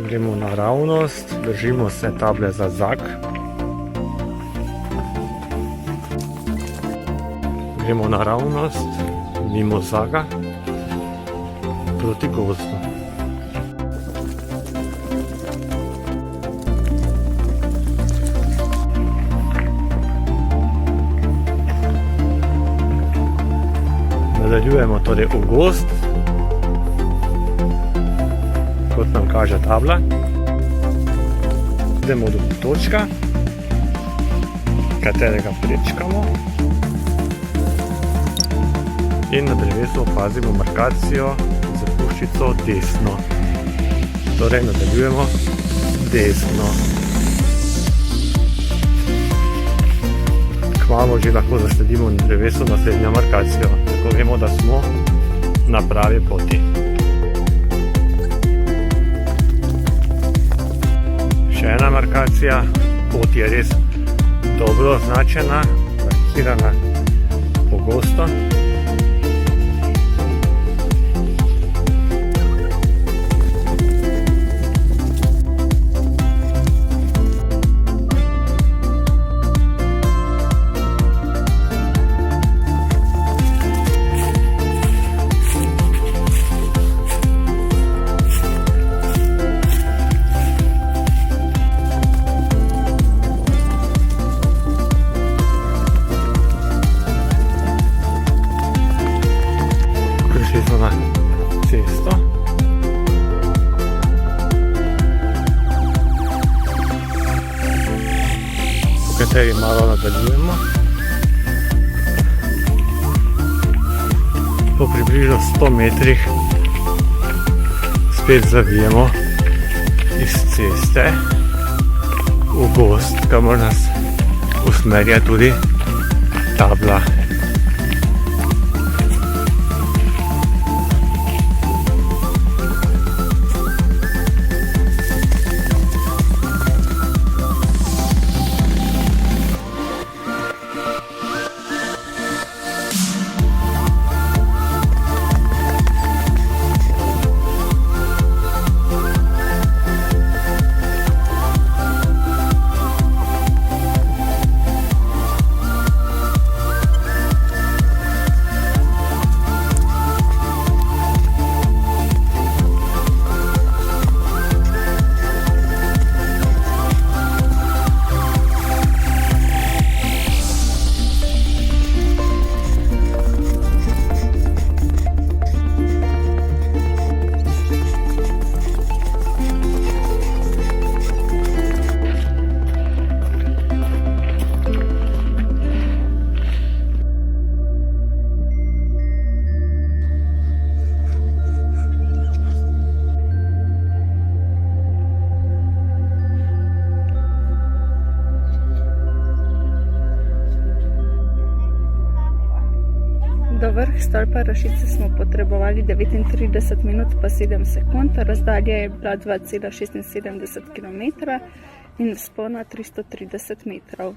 Gremo naravnost, držimo se table za Zag. Gremo naravnost, mimo Zaga, proti gozdu. Nadaljujemo torej v gozd, kot nam kaže tabla. Idemo do točka, katerega prečkamo. In na drevesu opazimo markacijo z puščico desno. Torej nadaljujemo desno. Kmalu že lahko zasledimo na drevesu naslednjo markacijo, tako vemo, da smo na pravi poti. Še ena markacija, pot je res dobro označena, markirana pogosto. Na cesto. Po kateri malo nadaljujemo. Po približno 100 metrih spet zavijemo iz ceste v gozd, kamor nas usmerja tudi tabla. Do vrh stolpa Rašice smo potrebovali 39 minut pa 7 sekund, razdalja je bila 2,76 km in vzpona 330 metrov.